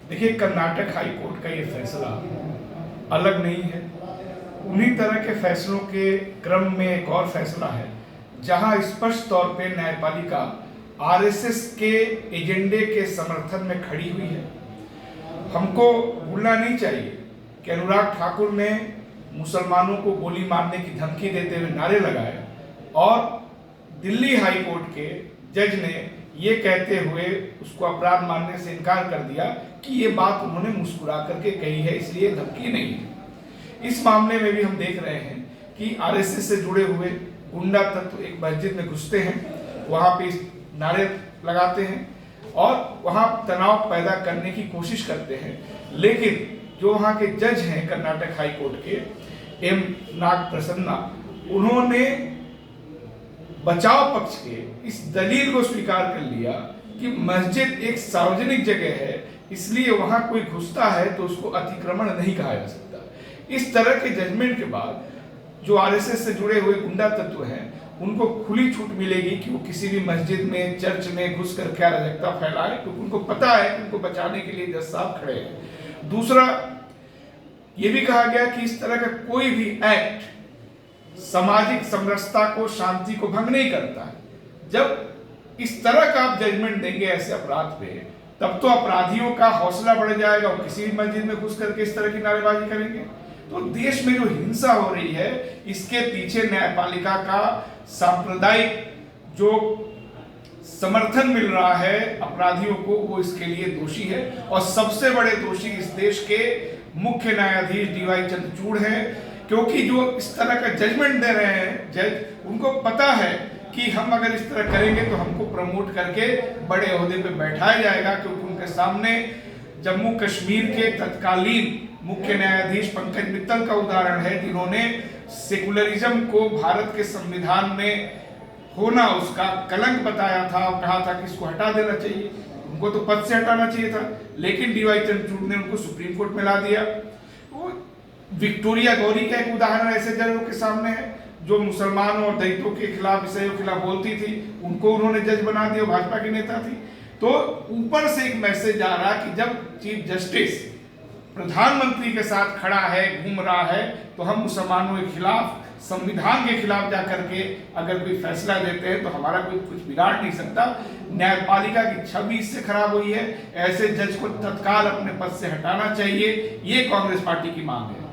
देखिए, Karnataka high court का ये फैसला अलग नहीं है। उन्हीं तरह के फैसलों के क्रम में एक और फैसला है जहां स्पष्ट तौर पे न्यायपालिका आरएसएस के एजेंडे के समर्थन में खड़ी हुई है। हमको भूलना नहीं चाहिए कि अनुराग ठाकुर ने मुसलमानों को गोली मारने की धमकी देते हुए नारे लगाए और दिल्ली हाई कोर्ट के जज ने ये कहते हुए उसको अपराध मानने से इनकार कर दिया कि ये बात उन्होंने मुस्कुरा करके कही है, इसलिए धमकी नहीं है। इस मामले में भी हम देख रहे हैं कि आरएसएस से जुड़े हुए गुंडा तत्व एक मस्जिद में घुसते हैं, वहां पे नारे लगाते हैं और वहां तनाव पैदा करने की कोशिश करते हैं। लेकिन जो वहां के जज हैं कर्नाटक हाई कोर्ट के एम नाग प्रसन्ना, उन्होंने बचाव पक्ष के इस दलील को स्वीकार कर लिया कि मस्जिद एक सार्वजनिक जगह है, इसलिए वहां कोई घुसता है तो उसको अतिक्रमण नहीं कहा जा सकता। इस तरह के जजमेंट के बाद जो आरएसएस से जुड़े हुए गुंडा तत्व हैं उनको खुली छूट मिलेगी कि वो किसी भी मस्जिद में, चर्च में घुस कर क्या अराजकता फैलाए, क्योंकि उनको पता है कि उनको बचाने के लिए जज साहब खड़े हैं। दूसरा, ये भी कहा गया कि इस तरह का कोई भी एक्ट सामाजिक समरसता को, शांति को भंग नहीं करता है। जब इस तरह का आप जजमेंट देंगे ऐसे अपराध पे, तब तो अपराधियों का हौसला बढ़ जाएगा और किसी भी मस्जिद में घुस करके इस तरह की नारेबाजी करेंगे। तो देश में जो हिंसा हो रही है, इसके पीछे न्यायपालिका का सांप्रदायिक जो समर्थन मिल रहा है अपराधियों को, वो इसके लिए दोषी है। और सबसे बड़े दोषी इस देश के मुख्य न्यायाधीश डीवाई चंद्रचूड़ हैं, क्योंकि जो इस तरह का जजमेंट दे रहे हैं जज, उनको पता है कि हम अगर इस तरह करेंगे तो हमको प्रमोट करके बड़े ओहदे पे बैठाया जाएगा। क्योंकि उनके सामने जम्मू कश्मीर के तत्कालीन मुख्य न्यायाधीश पंकज मित्तल का उदाहरण है, जिन्होंने सेकुलरिज्म को भारत के संविधान में होना उसका कलंक बताया था और कहा था कि इसको हटा देना चाहिए, उनको तो पद से हटाना चाहिए था। लेकिन डीवाई चंद्रचूड़ ने उनको सुप्रीम कोर्ट में ला दिया। तो विक्टोरिया गौरी का एक उदाहरण ऐसे जजों के सामने है जो मुसलमानों और दलितों के खिलाफ, ईसाइयों के खिलाफ बोलती थी, उनको उन्होंने जज बना दिया, भाजपा की नेता थी। तो ऊपर से एक मैसेज आ रहा कि जब चीफ जस्टिस प्रधानमंत्री के साथ खड़ा है, घूम रहा है, तो हम मुसलमानों के खिलाफ, संविधान के खिलाफ जाकर के अगर कोई फैसला देते हैं तो हमारा कोई कुछ बिगाड़ नहीं सकता। न्यायपालिका की छवि इससे खराब हुई है। ऐसे जज को तत्काल अपने पद से हटाना चाहिए, ये कांग्रेस पार्टी की मांग है।